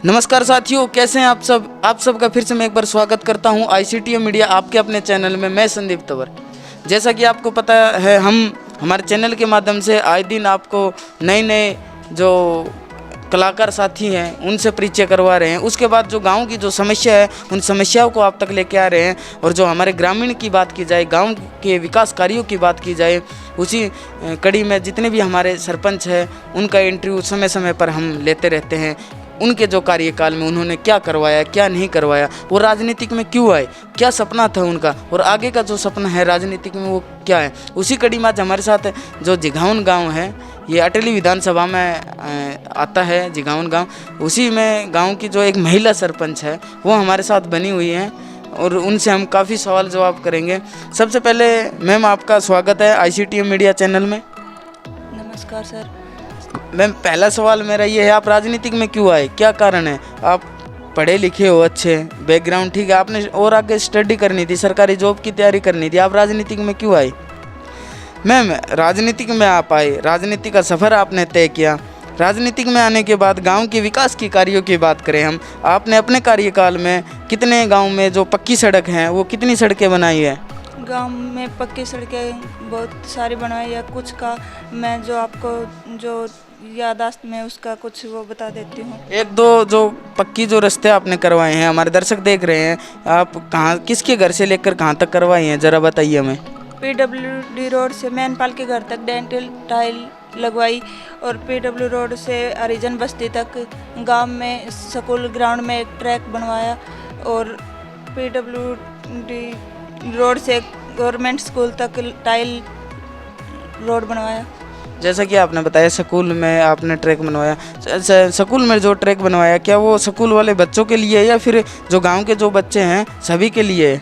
नमस्कार साथियों, कैसे हैं आप सब। आप सबका फिर से मैं एक बार स्वागत करता हूं ICTM मीडिया आपके अपने चैनल में। मैं संदीप तंवर। जैसा कि आपको पता है, हम हमारे चैनल के माध्यम से आए दिन आपको नए नए जो कलाकार साथी हैं उनसे परिचय करवा रहे हैं। उसके बाद जो गांव की जो समस्या है उन समस्याओं को आप तक लेके आ रहे हैं। और जो हमारे ग्रामीण की बात की जाए, गांव के विकास कार्यों की बात की जाए, उसी कड़ी में जितने भी हमारे सरपंच हैं उनका इंटरव्यू समय समय पर हम लेते रहते हैं। उनके जो कार्यकाल में उन्होंने क्या करवाया, क्या नहीं करवाया, वो राजनीतिक में क्यों आए, क्या सपना था उनका और आगे का जो सपना है राजनीतिक में वो क्या है। उसी कड़ी में आज हमारे साथ जो जिघावन गांव है, ये अटली विधानसभा में आता है जिघावन गांव। उसी में गांव की जो एक महिला सरपंच है वो हमारे साथ बनी हुई हैं और उनसे हम काफ़ी सवाल जवाब करेंगे। सबसे पहले मैम, आपका स्वागत है ICTM मीडिया चैनल में। नमस्कार सर। मैम, पहला सवाल मेरा ये है, आप राजनीतिक में क्यों आए, क्या कारण है। आप पढ़े लिखे हो, अच्छे बैकग्राउंड ठीक है, आपने और आगे स्टडी करनी थी, सरकारी जॉब की तैयारी करनी थी, आप राजनीतिक में क्यों आए। मैम, राजनीतिक में आप आए, राजनीति का सफ़र आपने तय किया। राजनीतिक में आने के बाद गांव के विकास की कार्यों की बात करें हम, आपने अपने कार्यकाल में कितने गांव में जो पक्की सड़क हैं वो कितनी सड़कें बनाई है। गांव में पक्की सड़कें बहुत सारी बनवाई है। कुछ का मैं जो आपको जो याददाश्त में उसका कुछ वो बता देती हूँ। एक दो जो पक्की जो रास्ते आपने करवाए हैं, हमारे दर्शक देख रहे हैं, आप कहाँ किसके घर से लेकर कहाँ तक करवाए हैं, ज़रा बताइए हमें। PWD रोड से मैनपाल के घर तक डेंटल टाइल लगवाई और PW रोड से हरिजन बस्ती तक गांव में स्कूल ग्राउंड में एक ट्रैक बनवाया और PWD रोड से गवर्नमेंट स्कूल तक टाइल रोड बनवाया। जैसा कि आपने बताया स्कूल में आपने ट्रैक बनवाया, स्कूल में जो ट्रैक बनवाया क्या वो स्कूल वाले बच्चों के लिए या फिर जो गांव के जो बच्चे हैं सभी के लिए है?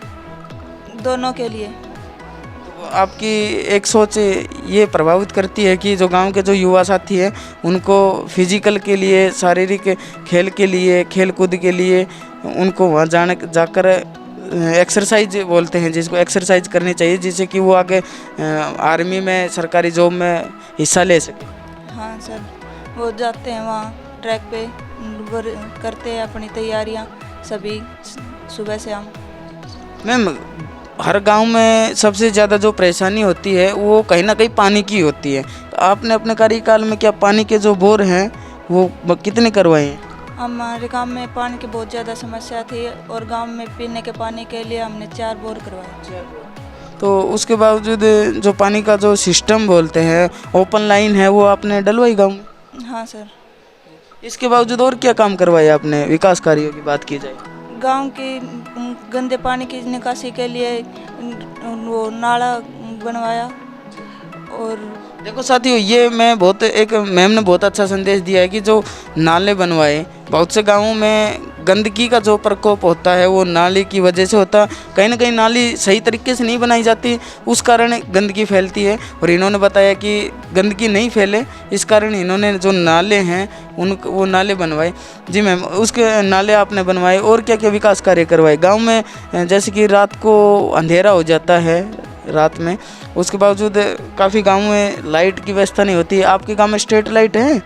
दोनों के लिए। तो आपकी एक सोच ये प्रभावित करती है कि जो गांव के जो युवा साथी हैं उनको फिजिकल के लिए, शारीरिक खेल के लिए, खेल कूद के लिए उनको वहाँ जाकर एक्सरसाइज बोलते हैं जिसको, एक्सरसाइज करनी चाहिए जिससे कि वो आगे आर्मी में, सरकारी जॉब में हिस्सा ले सके। हाँ सर, वो जाते हैं वहाँ ट्रैक पे, करते हैं अपनी तैयारियाँ सभी सुबह से हम। मैम, हर गांव में सबसे ज़्यादा जो परेशानी होती है वो कहीं ना कहीं पानी की होती है। तो आपने अपने कार्यकाल में क्या पानी के जो बोर हैं वो कितने करवाए हैं। हमारे गांव में पानी की बहुत ज़्यादा समस्या थी और गांव में पीने के पानी के लिए हमने 4 बोर करवाए। तो उसके बावजूद जो पानी का जो सिस्टम बोलते हैं, ओपन लाइन है, वो आपने डलवाई गाँव में। हाँ सर। इसके बावजूद और क्या काम करवाए आपने, विकास कार्यों की बात की जाए। गांव की गंदे पानी की निकासी के लिए वो नाला बनवाया। और देखो साथियों, ये मैं बहुत एक मैम ने बहुत अच्छा संदेश दिया है कि जो नाले बनवाए, बहुत से गांवों में गंदगी का जो प्रकोप होता है वो नाले की वजह से होता है। कहीं ना कहीं नाली सही तरीके से नहीं बनाई जाती, उस कारण गंदगी फैलती है। और इन्होंने बताया कि गंदगी नहीं फैले, इस कारण इन्होंने जो नाले हैं वो नाले बनवाए। जी मैम, उसके नाले आपने बनवाए और क्या क्या विकास कार्य करवाए गाँव में। जैसे कि रात को अंधेरा हो जाता है रात में, उसके बावजूद काफ़ी गाँव में लाइट की व्यवस्था नहीं होती है। आपके गांव में स्ट्रीट लाइट है।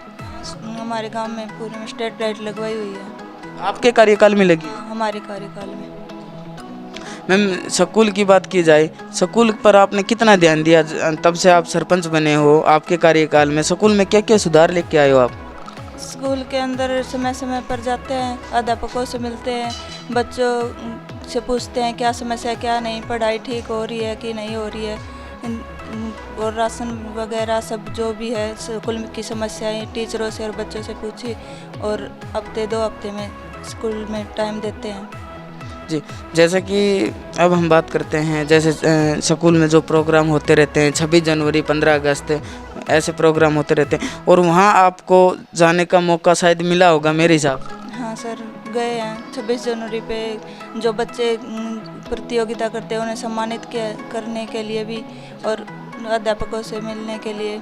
हमारे गांव में पूरे में स्ट्रीट लाइट लगवाई हुई है। आपके कार्यकाल में लगी। हमारे कार्यकाल में। मैम, स्कूल की बात की जाए, स्कूल पर आपने कितना ध्यान दिया तब से आप सरपंच बने हो। आपके कार्यकाल में स्कूल में क्या क्या सुधार लेके आए हो आप। स्कूल के अंदर समय समय पर जाते हैं, अध्यापकों से मिलते हैं, बच्चों से पूछते हैं क्या समस्या क्या नहीं, पढ़ाई ठीक हो रही है कि नहीं हो रही है, और राशन वगैरह सब जो भी है स्कूल की समस्याएं टीचरों से और बच्चों से पूछी और हफ्ते 2 हफ्ते में स्कूल में टाइम देते हैं। जी, जैसा कि अब हम बात करते हैं, जैसे स्कूल में जो प्रोग्राम होते रहते हैं, 26 जनवरी, 15 अगस्त, ऐसे प्रोग्राम होते रहते हैं और वहाँ आपको जाने का मौका शायद मिला होगा मेरे हिसाब से। हाँ सर, गए हैं। 26 जनवरी पे जो बच्चे प्रतियोगिता करते हैं उन्हें सम्मानित करने के लिए भी और अध्यापकों से मिलने के लिए।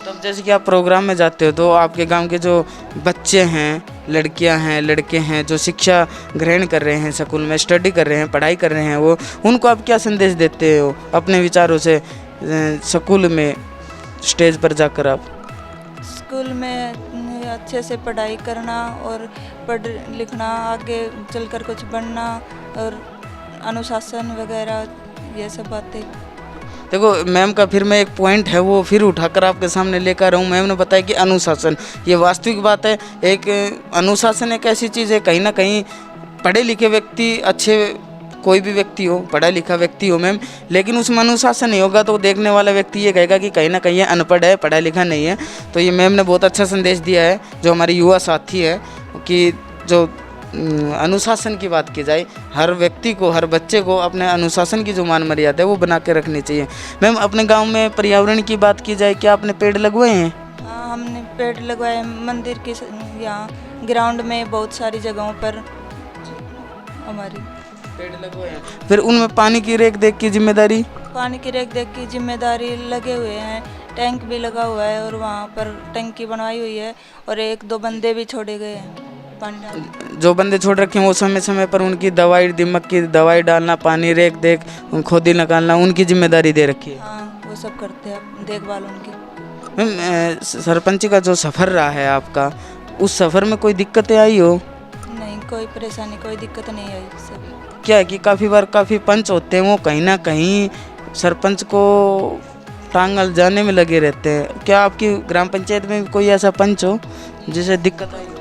तब जैसे कि आप प्रोग्राम में जाते हो तो आपके गांव के जो बच्चे हैं, लड़कियां हैं, लड़के हैं, जो शिक्षा ग्रहण कर रहे हैं, स्कूल में स्टडी कर रहे हैं, पढ़ाई कर रहे हैं, वो उनको आप क्या संदेश देते हो अपने विचारों से स्कूल में स्टेज पर जाकर। आप स्कूल में अच्छे से पढ़ाई करना और पढ़ लिखना, आगे चलकर कुछ बनना और अनुशासन वगैरह ये सब बातें। देखो मैम का फिर मैं एक पॉइंट है वो फिर उठाकर आपके सामने लेकर आऊँ। मैम ने बताया कि अनुशासन, ये वास्तविक बात है। एक अनुशासन एक ऐसी चीज़ है, कहीं ना कहीं पढ़े लिखे व्यक्ति, अच्छे कोई भी व्यक्ति हो, पढ़ा लिखा व्यक्ति हो मैम, लेकिन उसमें अनुशासन नहीं होगा तो देखने वाला व्यक्ति ये कहेगा कि कहीं ना कहीं ये अनपढ़ है, पढ़ा लिखा नहीं है। तो ये मैम ने बहुत अच्छा संदेश दिया है जो हमारे युवा साथी है कि जो अनुशासन की बात की जाए, हर व्यक्ति को, हर बच्चे को अपने अनुशासन की जो मान मर्यादा है वो बना के रखनी चाहिए। मैम अपने गांव में पर्यावरण की बात की जाए, क्या आपने पेड़ लगवाए हैं? हाँ, हमने पेड़ लगवाए मंदिर के यहाँ, ग्राउंड में, बहुत सारी जगहों पर हमारी पेड़ लगवाए हैं। फिर उनमें पानी की रेख देख की जिम्मेदारी? पानी की रेख देख की जिम्मेदारी लगे हुए हैं, टैंक भी लगा हुआ है और वहाँ पर टंकी बनवाई हुई है और 1-2 बंदे भी छोड़े गए हैं पानी डालने। जो बंदे छोड़ रखे हैं वो समय समय पर उनकी दवाई, दिमक की दवाई डालना, पानी रेख देख, खोदी निकालना, उनकी जिम्मेदारी दे रखी है। हाँ, वो सब करते हैं, देखभाल उनकी। मैम सरपंच का जो सफ़र रहा है आपका, उस सफ़र में कोई दिक्कतें आई हो? नहीं, कोई परेशानी, कोई दिक्कत नहीं आई। सब क्या है कि काफ़ी बार काफ़ी पंच होते हैं वो कहीं ना कहीं सरपंच को टांगल जाने में लगे रहते हैं। क्या आपकी ग्राम पंचायत में कोई ऐसा पंच हो जिसे दिक्कत आई हो?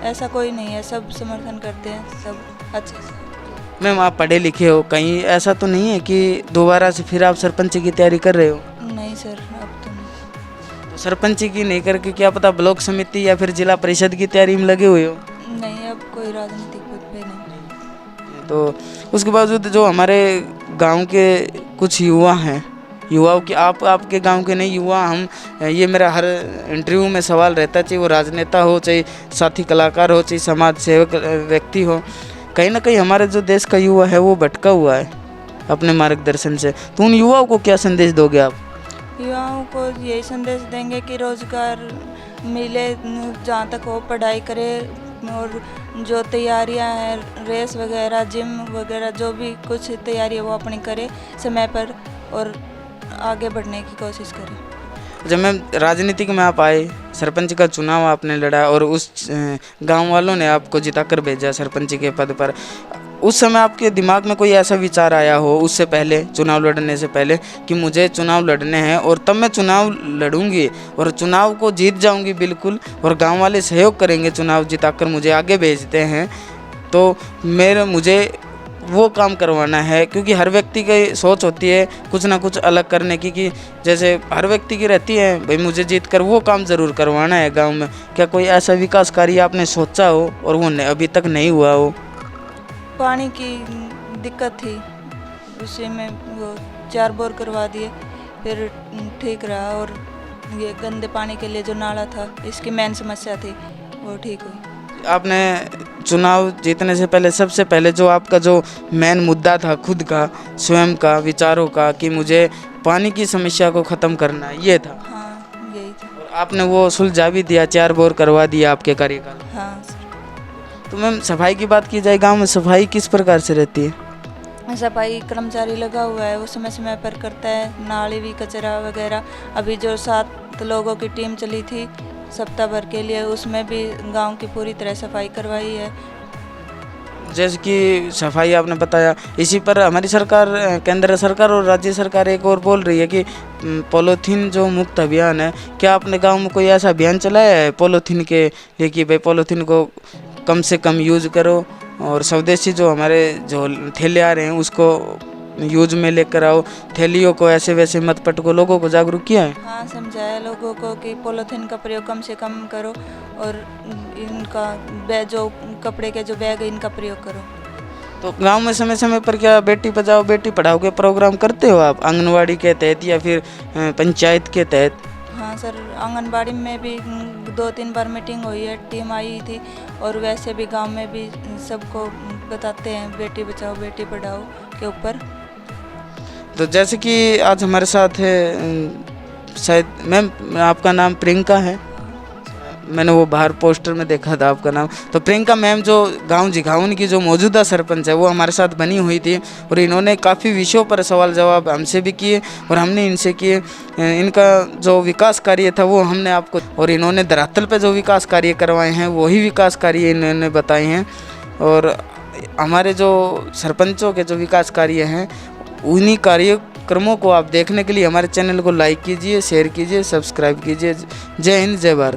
ऐसा कोई नहीं है, सब समर्थन करते हैं, सब अच्छे से। मैम आप पढ़े लिखे हो, कहीं ऐसा तो नहीं है कि दोबारा से फिर आप सरपंच की तैयारी कर रहे हो? नहीं सर, अब तो नहीं। तो सरपंच की नहीं करके क्या पता ब्लॉक समिति या फिर जिला परिषद की तैयारी में लगे हुए हो? नहीं, अब कोई राजनीतिक पद पे नहीं। तो उसके बावजूद जो हमारे गांव के कुछ युवा हैं, युवाओं की, आपके गांव के नहीं, युवा हम, ये मेरा हर इंटरव्यू में सवाल रहता है, चाहे वो राजनेता हो, चाहे साथी कलाकार हो, चाहे समाज सेवक व्यक्ति हो, कहीं ना कहीं हमारे जो देश का युवा है वो भटका हुआ है अपने मार्गदर्शन से। तो उन युवाओं को क्या संदेश दोगे आप? युवाओं को यही संदेश देंगे कि रोजगार मिले, जहाँ तक हो पढ़ाई करे और जो तैयारियां हैं, रेस वगैरह, जिम वगैरह, जो भी कुछ तैयारी है वो अपनी करे समय पर और आगे बढ़ने की कोशिश करें। जब मैम राजनीतिक में आप आए, सरपंच का चुनाव आपने लड़ा और उस गांव वालों ने आपको जिताकर भेजा सरपंच के पद पर, उस समय आपके दिमाग में कोई ऐसा विचार आया हो उससे पहले, चुनाव लड़ने से पहले, कि मुझे चुनाव लड़ने हैं और तब मैं चुनाव लड़ूंगी और चुनाव को जीत जाऊंगी बिल्कुल, और गांव वाले सहयोग करेंगे, चुनाव जिताकर मुझे आगे भेजते हैं तो मुझे वो काम करवाना है? क्योंकि हर व्यक्ति की सोच होती है कुछ ना कुछ अलग करने की, कि जैसे हर व्यक्ति की रहती है भाई मुझे जीत कर वो काम ज़रूर करवाना है गांव में। क्या कोई ऐसा विकास कार्य आपने सोचा हो और वो अभी तक नहीं हुआ हो? पानी की दिक्कत थी, उसी में वो 4 बोर करवा दिए, फिर ठीक रहा। और ये गंदे पानी के लिए जो नाला था, इसकी मेन समस्या थी, वो ठीक हुई। आपने चुनाव जीतने से पहले सबसे पहले जो आपका जो मेन मुद्दा था खुद का, स्वयं का, विचारों का, कि मुझे पानी की समस्या को ख़त्म करना है, ये था? हाँ, यही था। और आपने वो सुलझा भी दिया, 4 बोर करवा दिया आपके कार्यकाल। हाँ सर। तो मैम सफाई की बात की जाए, गांव में सफाई किस प्रकार से रहती है? सफाई कर्मचारी लगा हुआ है, वो समय समय पर करता है, नाली भी, कचरा वगैरह। अभी जो 7 लोगों की टीम चली थी सप्ताह भर के लिए, उसमें भी गांव की पूरी तरह सफाई करवाई है। जैसे कि सफाई आपने बताया, इसी पर हमारी सरकार, केंद्र सरकार और राज्य सरकार एक और बोल रही है कि पॉलीथीन जो मुक्त अभियान है, क्या आपने गांव में कोई ऐसा अभियान चलाया है पॉलीथीन के लिए कि भाई पॉलीथीन को कम से कम यूज करो और स्वदेशी जो हमारे जो थैले आ रहे हैं उसको यूज में लेकर आओ, थैलियों को ऐसे वैसे मत पटको, लोगों को जागरूक किया है? हाँ, समझाया लोगों को कि पॉलीथीन का प्रयोग कम से कम करो और इनका जो कपड़े के जो बैग है इनका प्रयोग करो। तो गांव में समय समय पर क्या बेटी बचाओ बेटी पढ़ाओ के प्रोग्राम करते हो आप, आंगनवाड़ी के तहत या फिर पंचायत के तहत? हाँ सर, आंगनबाड़ी में भी 2-3 बार मीटिंग हुई है, टीम आई थी, और वैसे भी गांव में भी सबको बताते हैं बेटी बचाओ बेटी पढ़ाओ के ऊपर। तो जैसे कि आज हमारे साथ है, शायद मैम आपका नाम प्रियंका है, मैंने वो बाहर पोस्टर में देखा था आपका नाम। तो प्रियंका मैम जो गांव जिघाउन की जो मौजूदा सरपंच है वो हमारे साथ बनी हुई थी और इन्होंने काफ़ी विषयों पर सवाल जवाब हमसे भी किए और हमने इनसे किए। इनका जो विकास कार्य था वो हमने आपको, और इन्होंने धरातल पे जो विकास कार्य करवाए हैं वही विकास कार्य इन्होंने बताए हैं। और हमारे जो सरपंचों के जो विकास कार्य हैं उन्हीं कार्यक्रमों को आप देखने के लिए हमारे चैनल को लाइक कीजिए, शेयर कीजिए, सब्सक्राइब कीजिए। जय हिंद, जय भारत।